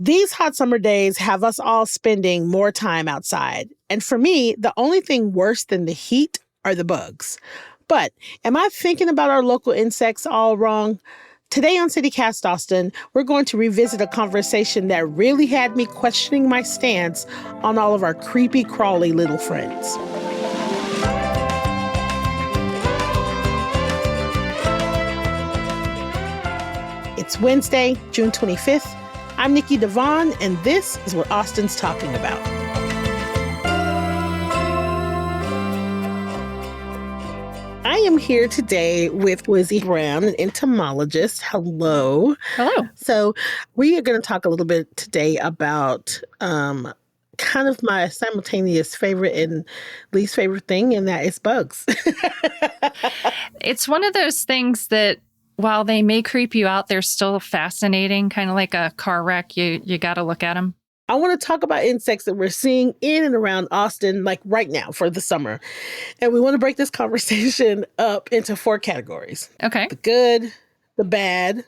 These hot summer days have us all spending more time outside. And for me, the only thing worse than the heat are the bugs. But am I thinking about our local insects all wrong? Today on CityCast Austin, we're going to revisit a conversation that really had me questioning my stance on all of our creepy, crawly little friends. It's Wednesday, June 25th. I'm Nikki Devon, and this is what Austin's talking about. I am here today with Lizzie Brown, an entomologist. Hello. Hello. So we are going to talk a little bit today about kind of my simultaneous favorite and least favorite thing, and that is bugs. It's one of those things that while they may creep you out, they're still fascinating, kind of like a car wreck. You got to look at them. I want to talk about insects that we're seeing in and around Austin, like right now for the summer. And we want to break this conversation up into 4 categories. Okay. The good, the bad,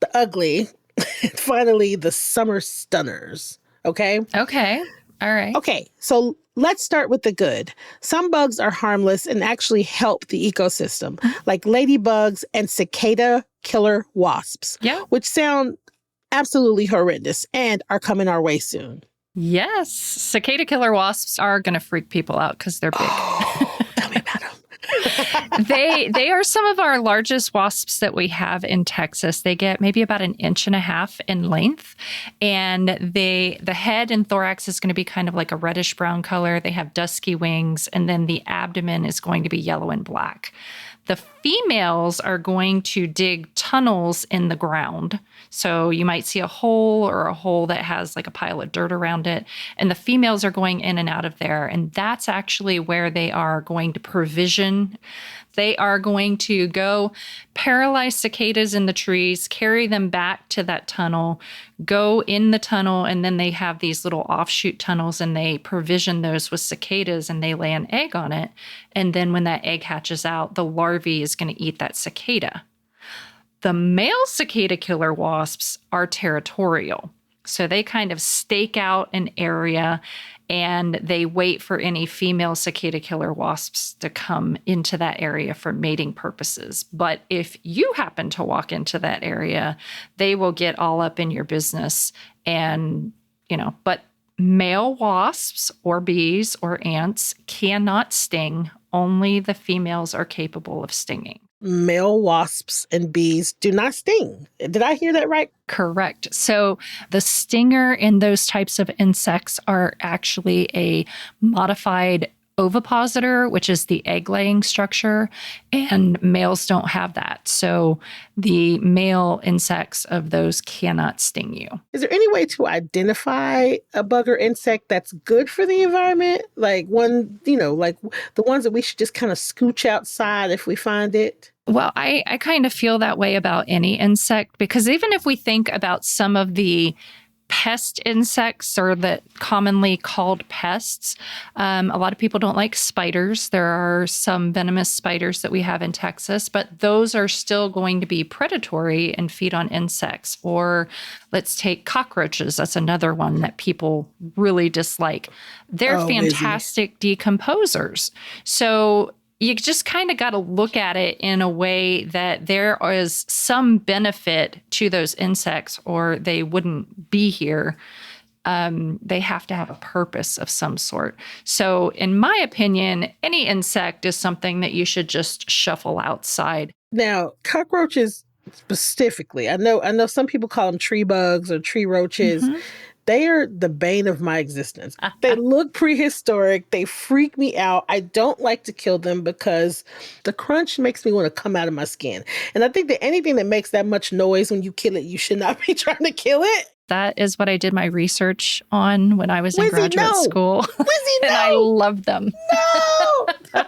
the ugly, and finally the summer stunners. Okay? Okay. All right. Okay, so let's start with the good. Some bugs are harmless and actually help the ecosystem, like ladybugs and cicada killer wasps, which sound absolutely horrendous and are coming our way soon. Yes. Cicada killer wasps are going to freak people out because they're big. Tell me about them. They are some of our largest wasps that we have in Texas. They get maybe about 1.5 inches in length, and the head and thorax is going to be kind of like a reddish brown color. They have dusky wings, and then the abdomen is going to be yellow and black. The females are going to dig tunnels in the ground. So you might see a hole or a hole that has like a pile of dirt around it. And the females are going in and out of there. And that's actually where they are going to provision. They are going to go paralyze cicadas in the trees, carry them back to that tunnel, go in the tunnel, and then they have these little offshoot tunnels and they provision those with cicadas and they lay an egg on it. And then when that egg hatches out, the larvae is going to eat that cicada. The male cicada killer wasps are territorial. So they kind of stake out an area and they wait for any female cicada killer wasps to come into that area for mating purposes. But if you happen to walk into that area, they will get all up in your business and, but male wasps or bees or ants cannot sting. Only the females are capable of stinging. Male wasps and bees do not sting. Did I hear that right? Correct. So the stinger in those types of insects are actually a modified ovipositor, which is the egg-laying structure, and males don't have that. So the male insects of those cannot sting you. Is there any way to identify a bug or insect that's good for the environment? Like one, like the ones that we should just kind of scooch outside if we find it? Well, I kind of feel that way about any insect, because even if we think about some of the pest insects, or that commonly called pests, a lot of people don't like spiders. There are some venomous spiders that we have in Texas, but those are still going to be predatory and feed on insects. Or let's take cockroaches. That's another one that people really dislike. They're fantastic decomposers. So you just kind of got to look at it in a way that there is some benefit to those insects or they wouldn't be here. They have to have a purpose of some sort. So in my opinion, any insect is something that you should just shuffle outside. Now, cockroaches specifically, I know some people call them tree bugs or tree roaches. Mm-hmm. They are the bane of my existence. They look prehistoric. They freak me out. I don't like to kill them because the crunch makes me want to come out of my skin. And I think that anything that makes that much noise when you kill it, you should not be trying to kill it. That is what I did my research on when I was in graduate school. Lizzie, no. And I loved them. No!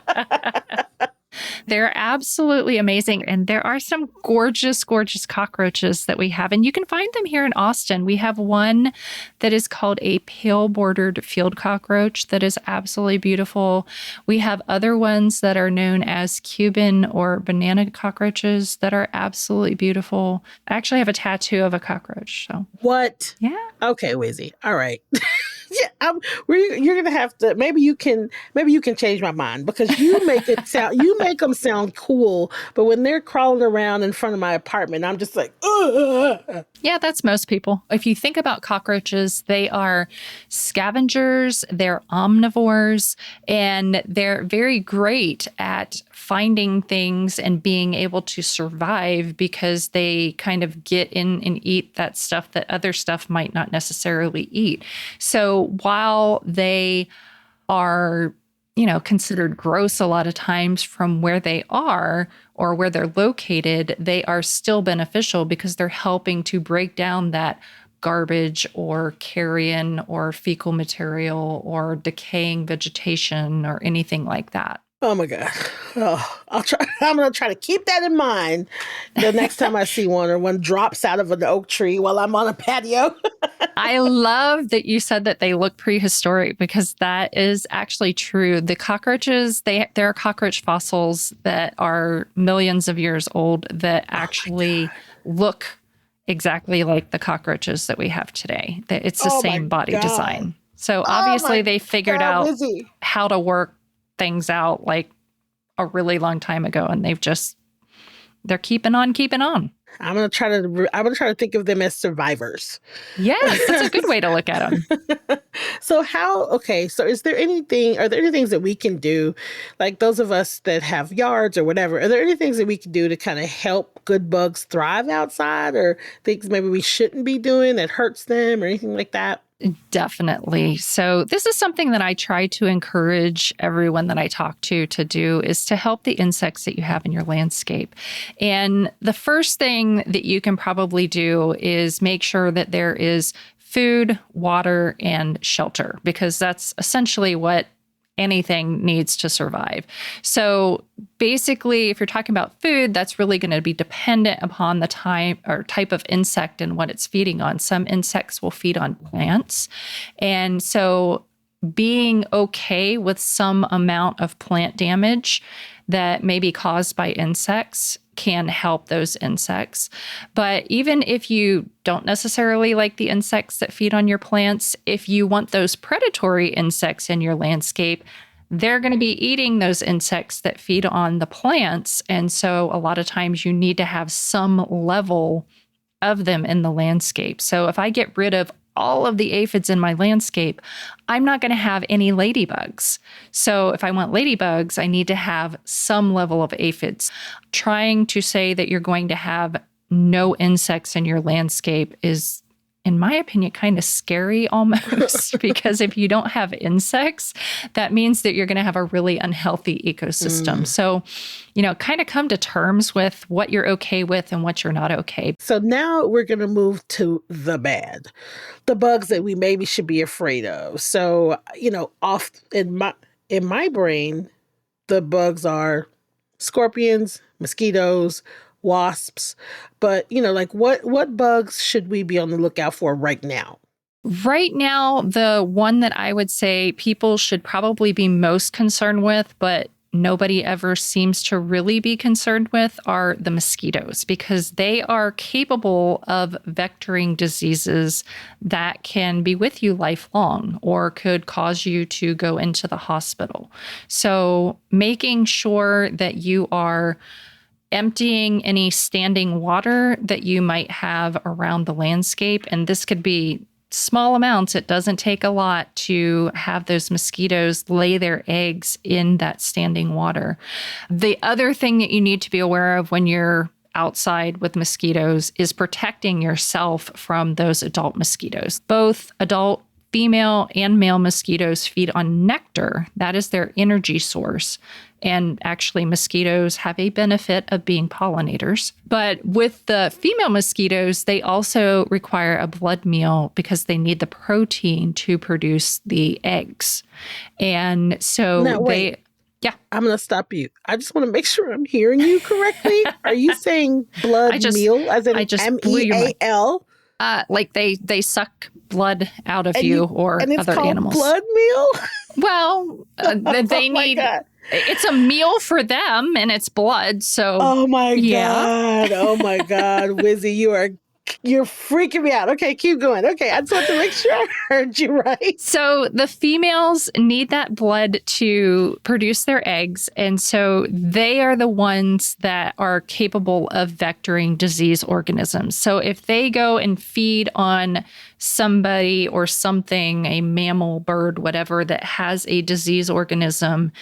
They're absolutely amazing. And there are some gorgeous, gorgeous cockroaches that we have. And you can find them here in Austin. We have one that is called a pale bordered field cockroach that is absolutely beautiful. We have other ones that are known as Cuban or banana cockroaches that are absolutely beautiful. I actually have a tattoo of a cockroach. So, What? yeah. Okay, Wizzy. All right. Yeah, you're gonna have to. Maybe you can change my mind because you make them sound cool, but when they're crawling around in front of my apartment, I'm just like, ugh. Yeah, that's most people. If you think about cockroaches, they are scavengers, they're omnivores, and they're very great at finding things and being able to survive because they kind of get in and eat that stuff that other stuff might not necessarily eat. So while they are, considered gross a lot of times from where they are or where they're located, they are still beneficial because they're helping to break down that garbage or carrion or fecal material or decaying vegetation or anything like that. Oh my God. Oh, I'm going to try to keep that in mind the next time I see one or one drops out of an oak tree while I'm on a patio. I love that you said that they look prehistoric because that is actually true. The cockroaches, there are cockroach fossils that are millions of years old that actually look exactly like the cockroaches that we have today. It's the same body design. So obviously they figured out Lizzie, how to work things out like a really long time ago, and they're keeping on. I'm gonna try to think of them as survivors. Yes, that's a good way to look at them. So are there any things that we can do, like those of us that have yards or whatever, are there any things that we can do to kind of help good bugs thrive outside, or things maybe we shouldn't be doing that hurts them or anything like that? Definitely. So this is something that I try to encourage everyone that I talk to do, is to help the insects that you have in your landscape. And the first thing that you can probably do is make sure that there is food, water, and shelter, because that's essentially what anything needs to survive. So basically, if you're talking about food, that's really going to be dependent upon the type of insect and what it's feeding on. Some insects will feed on plants. And so being okay with some amount of plant damage that may be caused by insects can help those insects. But even if you don't necessarily like the insects that feed on your plants, if you want those predatory insects in your landscape, they're going to be eating those insects that feed on the plants. And so a lot of times you need to have some level of them in the landscape. So if I get rid of all of the aphids in my landscape, I'm not going to have any ladybugs. So if I want ladybugs, I need to have some level of aphids. Trying to say that you're going to have no insects in your landscape is, in my opinion, kind of scary almost, because if you don't have insects, that means that you're going to have a really unhealthy ecosystem. So, kind of come to terms with what you're okay with and what you're not okay. So now we're going to move to the bad, the bugs that we maybe should be afraid of. So, off in my brain, the bugs are scorpions, mosquitoes, wasps, but what bugs should we be on the lookout for right now? Right now, the one that I would say people should probably be most concerned with, but nobody ever seems to really be concerned with, are the mosquitoes, because they are capable of vectoring diseases that can be with you lifelong or could cause you to go into the hospital. So making sure that you are emptying any standing water that you might have around the landscape. And this could be small amounts. It doesn't take a lot to have those mosquitoes lay their eggs in that standing water. The other thing that you need to be aware of when you're outside with mosquitoes is protecting yourself from those adult mosquitoes. Both adult female and male mosquitoes feed on nectar. That is their energy source. And actually, mosquitoes have a benefit of being pollinators. But with the female mosquitoes, they also require a blood meal because they need the protein to produce the eggs. And so Yeah. I'm going to stop you. I just want to make sure I'm hearing you correctly. Are you saying blood meal as in I just blew your mind. MEAL? Like they suck blood out of And you or and it's other called animals. blood meal? Well, they Oh my need. God. It's a meal for them, and it's blood. So. Oh my yeah. God. Oh my God. Wizzy, you're freaking me out. Okay, keep going. Okay, I just want to make sure I heard you right. So the females need that blood to produce their eggs. And so they are the ones that are capable of vectoring disease organisms. So if they go and feed on somebody or something, a mammal, bird, whatever, that has a disease organism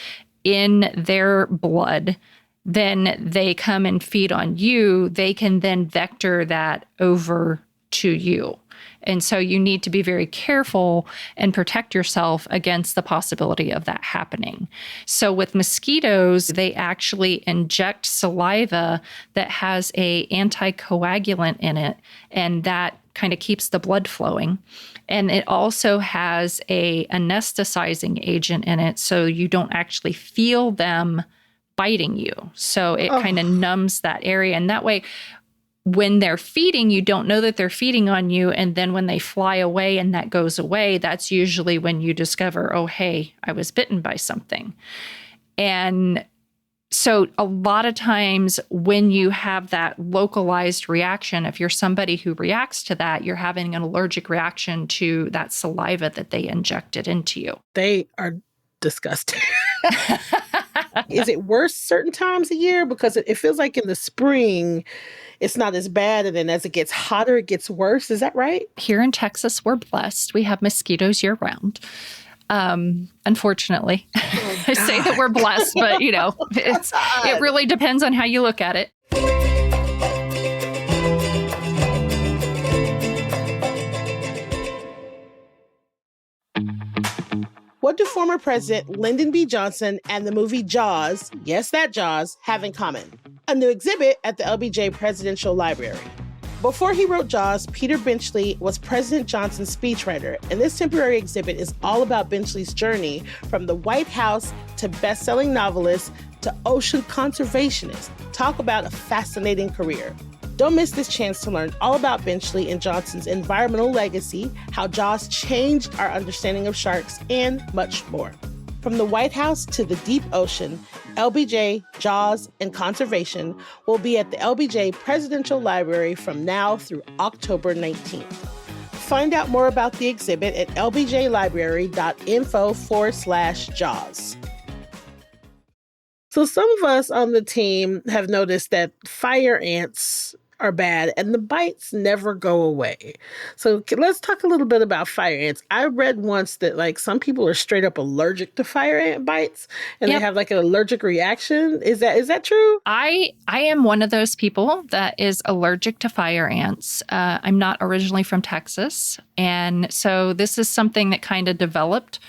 in their blood, then they come and feed on you, they can then vector that over to you. And so you need to be very careful and protect yourself against the possibility of that happening. So with mosquitoes, they actually inject saliva that has a anticoagulant in it, and that kind of keeps the blood flowing. And it also has a anesthetizing agent in it, so you don't actually feel them biting you. So it kind of numbs that area. And that way, when they're feeding, you don't know that they're feeding on you. And then when they fly away and that goes away, that's usually when you discover, oh, hey, I was bitten by something. And so a lot of times when you have that localized reaction, if you're somebody who reacts to that, you're having an allergic reaction to that saliva that they injected into you. They are disgusting. Is it worse certain times a year? Because it feels like in the spring, it's not as bad. And then as it gets hotter, it gets worse. Is that right? Here in Texas, we're blessed. We have mosquitoes year round. Unfortunately, I say that we're blessed, but it really depends on how you look at it. What do former President Lyndon B. Johnson and the movie Jaws, yes, that Jaws, have in common? A new exhibit at the LBJ Presidential Library. Before he wrote Jaws, Peter Benchley was President Johnson's speechwriter, and this temporary exhibit is all about Benchley's journey from the White House to best-selling novelist to ocean conservationist. Talk about a fascinating career. Don't miss this chance to learn all about Benchley and Johnson's environmental legacy, how Jaws changed our understanding of sharks, and much more. From the White House to the deep ocean, LBJ, Jaws, and Conservation will be at the LBJ Presidential Library from now through October 19th. Find out more about the exhibit at lbjlibrary.info/Jaws. So some of us on the team have noticed that fire ants are bad and the bites never go away. So let's talk a little bit about fire ants. I read once that some people are straight up allergic to fire ant bites and they have an allergic reaction. Is that true? I am one of those people that is allergic to fire ants. I'm not originally from Texas. And so this is something that kind of developed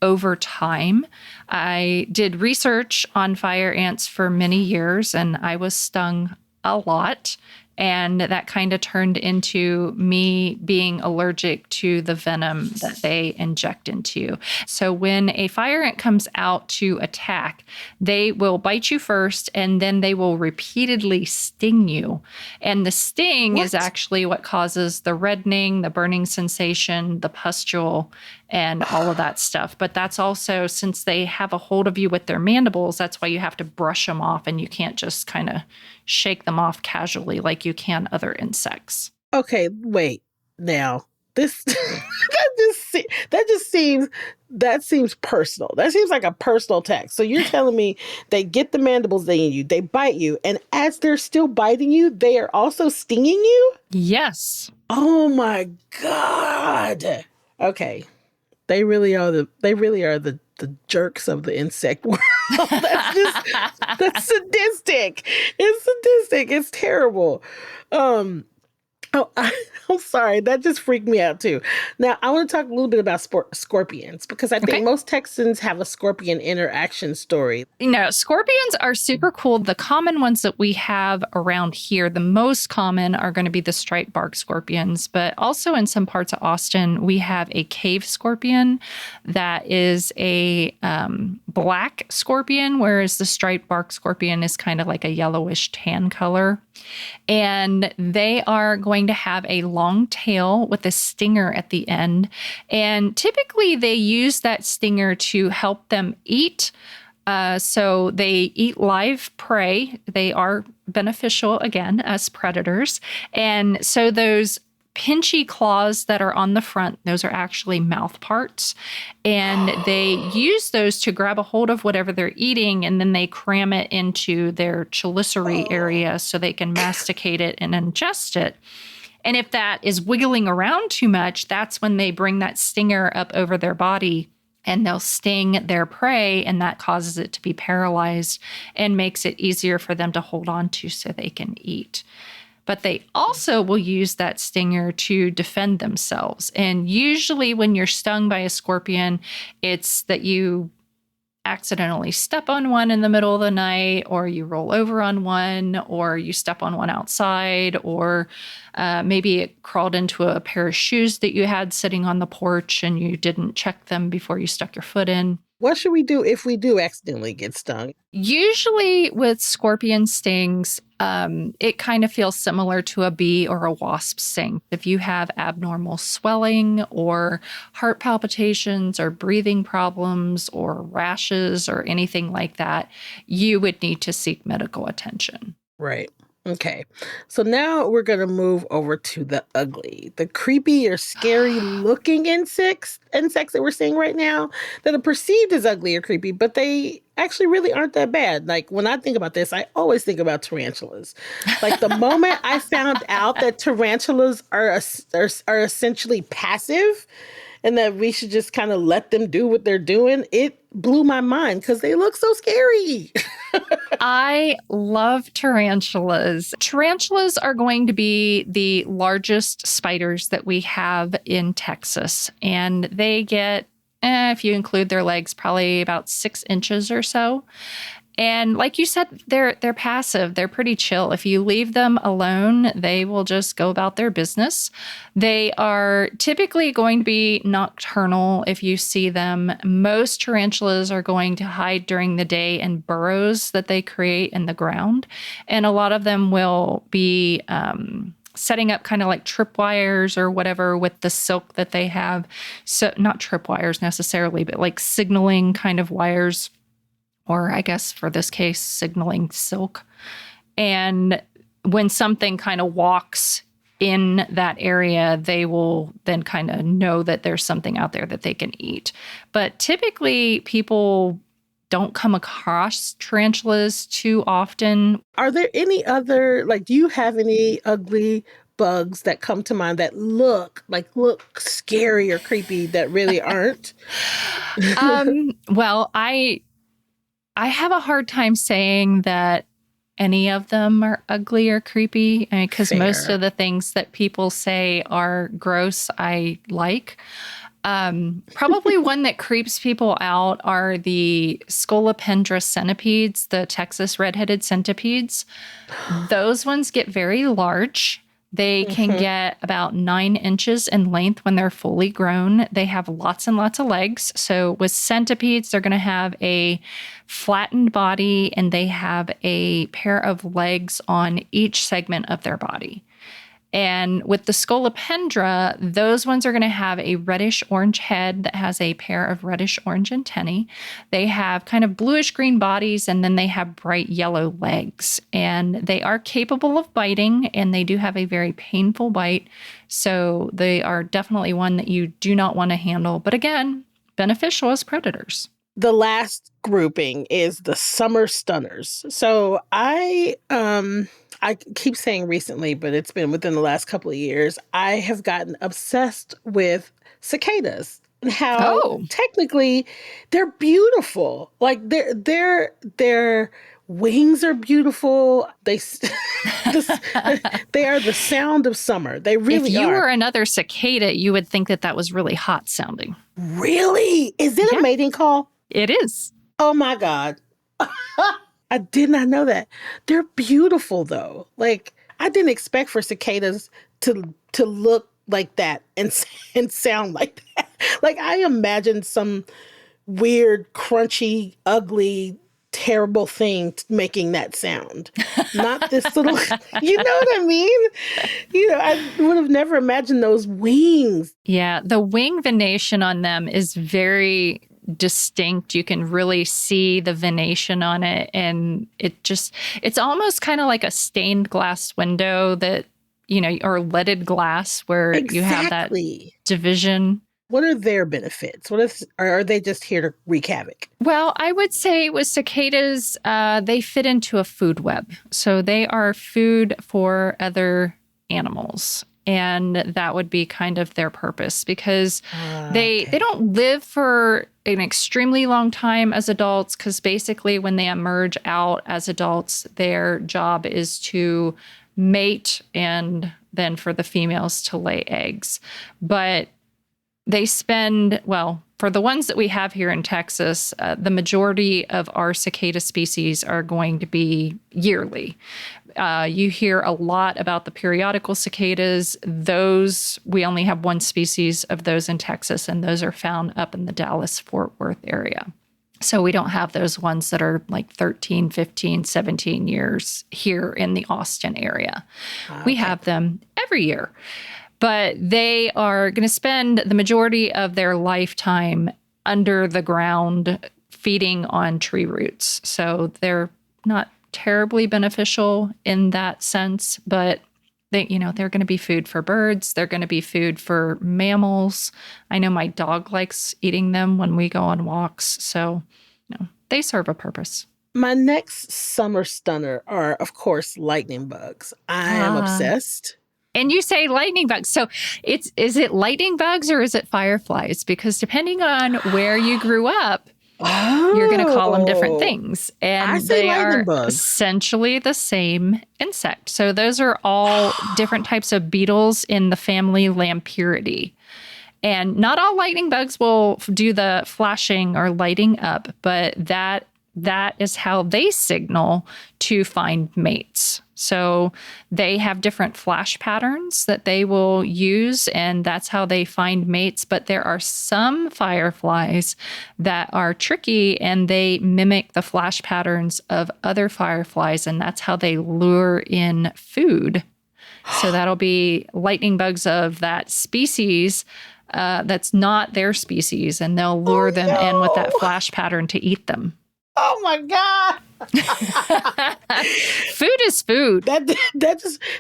over time. I did research on fire ants for many years and I was stung a lot. And that kind of turned into me being allergic to the venom that they inject into you. So when a fire ant comes out to attack, they will bite you first and then they will repeatedly sting you. And the sting is actually what causes the reddening, the burning sensation, the pustule, and all of that stuff. But that's also, since they have a hold of you with their mandibles, that's why you have to brush them off and you can't just kind of shake them off casually like you can other insects. Okay, wait. Now, this that seems personal. That seems like a personal text. So you're telling me they get the mandibles in you, they bite you, and as they're still biting you, they are also stinging you? Yes. Oh my God. Okay. They really are the jerks of the insect world. That's sadistic. It's sadistic. It's terrible. Oh, I'm sorry. That just freaked me out too. Now, I want to talk a little bit about scorpions because I think Okay. most Texans have a scorpion interaction story. Scorpions are super cool. The common ones that we have around here, the most common are going to be the striped bark scorpions, but also in some parts of Austin, we have a cave scorpion that is a black scorpion, whereas the striped bark scorpion is kind of like a yellowish tan color. And they are going to have a long tail with a stinger at the end. And typically, they use that stinger to help them eat. So they eat live prey. They are beneficial, again, as predators. And so those pinchy claws that are on the front, those are actually mouth parts. And they use those to grab a hold of whatever they're eating, and then they cram it into their chelicerae area so they can masticate it and ingest it. And if that is wiggling around too much, that's when they bring that stinger up over their body and they'll sting their prey, and that causes it to be paralyzed and makes it easier for them to hold on to so they can eat. But they also will use that stinger to defend themselves. And usually when you're stung by a scorpion, it's that you accidentally step on one in the middle of the night, or you roll over on one, or you step on one outside, or maybe it crawled into a pair of shoes that you had sitting on the porch and you didn't check them before you stuck your foot in. What should we do if we do accidentally get stung? Usually with scorpion stings, it kind of feels similar to a bee or a wasp sting. If you have abnormal swelling or heart palpitations or breathing problems or rashes or anything like that, you would need to seek medical attention. Right. Okay. So now we're going to move over to the ugly, the creepy or scary looking insects that we're seeing right now that are perceived as ugly or creepy, but they actually really aren't that bad. Like when I think about this, I always think about tarantulas. Like the moment I found out that tarantulas are essentially passive and that we should just kind of let them do what they're doing, it blew my mind because they look so scary. I love tarantulas. Tarantulas are going to be the largest spiders that we have in Texas, and they get, if you include their legs, probably about 6 inches or so. And like you said, they're passive. They're pretty chill. If you leave them alone, they will just go about their business. They are typically going to be nocturnal if you see them. Most tarantulas are going to hide during the day in burrows that they create in the ground. And a lot of them will be setting up kind of like tripwires or whatever with the silk that they have. So not tripwires necessarily, but like signaling kind of wires, or I guess for this case, signaling silk. And when something kind of walks in that area, they will then kind of know that there's something out there that they can eat. But typically, people don't come across tarantulas too often. Are there any other, do you have any ugly bugs that come to mind that look scary or creepy that really aren't? Well, I have a hard time saying that any of them are ugly or creepy, because most of the things that people say are gross, I like. Probably one that creeps people out are the Scolopendra centipedes, the Texas red-headed centipedes. Those ones get very large. They can get about 9 inches in length when they're fully grown. They have lots and lots of legs. So with centipedes, they're going to have a flattened body and they have a pair of legs on each segment of their body. And with the Scolopendra, those ones are going to have a reddish-orange head that has a pair of reddish-orange antennae. They have kind of bluish-green bodies, and then they have bright yellow legs. And they are capable of biting, and they do have a very painful bite. So they are definitely one that you do not want to handle. But again, beneficial as predators. The last grouping is the summer stunners. So I keep saying recently, but it's been within the last couple of years, I have gotten obsessed with cicadas and how technically they're beautiful. Like they're wings are beautiful. They are the sound of summer. They really If you are. were another cicada, you would think that that was really hot sounding. Really? Is it a mating call? It is. Oh my God. I did not know that. They're beautiful though. Like, I didn't expect for cicadas to look like that and sound like that. Like, I imagined some weird, crunchy, ugly, terrible thing making that sound. Not this little, you know what I mean? I would have never imagined those wings. Yeah, the wing venation on them is very distinct. You can really see the venation on it. And it's almost kind of like a stained glass window that, or leaded glass where you have that division. What are their benefits? Are they just here to wreak havoc? Well, I would say with cicadas, they fit into a food web. So they are food for other animals. And that would be kind of their purpose because they don't live for an extremely long time as adults, because basically when they emerge out as adults, their job is to mate and then for the females to lay eggs. But they spend, for the ones that we have here in Texas, the majority of our cicada species are going to be yearly. You hear a lot about the periodical cicadas. Those, we only have one species of those in Texas, and those are found up in the Dallas-Fort Worth area. So we don't have those ones that are like 13, 15, 17 years here in the Austin area. Okay. We have them every year. But they are going to spend the majority of their lifetime under the ground feeding on tree roots. So they're not terribly beneficial in that sense, but they're going to be food for birds. They're going to be food for mammals. I know my dog likes eating them when we go on walks. So, they serve a purpose. My next summer stunner are, of course, lightning bugs. I am obsessed. And you say lightning bugs. So is it lightning bugs or is it fireflies? Because depending on where you grew up, you're going to call them different things. And they are essentially the same insect. So those are all different types of beetles in the family Lampyridae. And not all lightning bugs will do the flashing or lighting up, but that is how they signal to find mates. So they have different flash patterns that they will use, and that's how they find mates. But there are some fireflies that are tricky, and they mimic the flash patterns of other fireflies, and that's how they lure in food. So that'll be lightning bugs of that species that's not their species, and they'll lure them in with that flash pattern to eat them. Oh my God. Food is food. That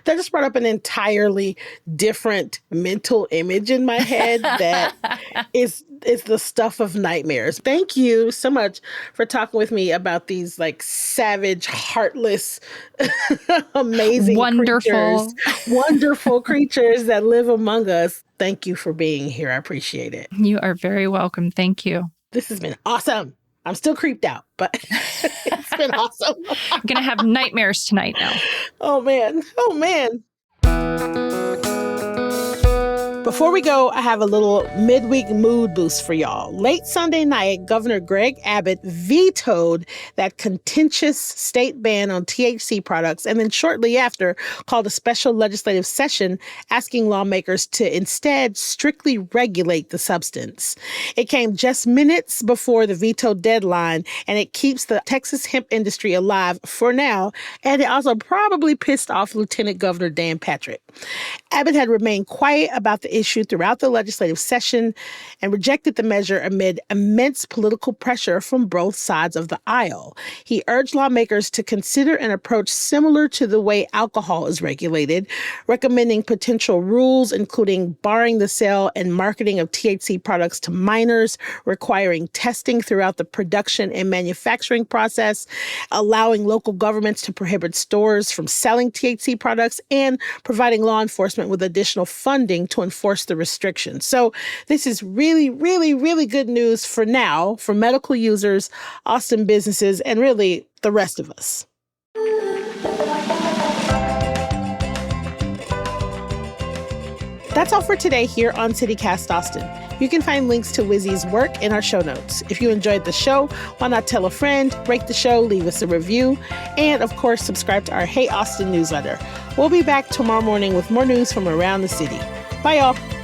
just brought up an entirely different mental image in my head that is the stuff of nightmares. Thank you so much for talking with me about these like savage, heartless, amazing wonderful creatures that live among us. Thank you for being here. I appreciate it. You are very welcome. Thank you. This has been awesome. I'm still creeped out, but it's been awesome. I'm going to have nightmares tonight now. Oh, man. Before we go, I have a little midweek mood boost for y'all. Late Sunday night, Governor Greg Abbott vetoed that contentious state ban on THC products, and then shortly after called a special legislative session asking lawmakers to instead strictly regulate the substance. It came just minutes before the veto deadline, and it keeps the Texas hemp industry alive for now, and it also probably pissed off Lieutenant Governor Dan Patrick. Abbott had remained quiet about the issue throughout the legislative session and rejected the measure amid immense political pressure from both sides of the aisle. He urged lawmakers to consider an approach similar to the way alcohol is regulated, recommending potential rules including barring the sale and marketing of THC products to minors, requiring testing throughout the production and manufacturing process, allowing local governments to prohibit stores from selling THC products, and providing law enforcement with additional funding to enforce enforce the restrictions. So this is really, really, really good news for now for medical users, Austin businesses, and really the rest of us. That's all for today here on CityCast Austin. You can find links to Wizzy's work in our show notes. If you enjoyed the show, why not tell a friend, rate the show, leave us a review, and of course, subscribe to our Hey Austin newsletter. We'll be back tomorrow morning with more news from around the city. Bye, y'all.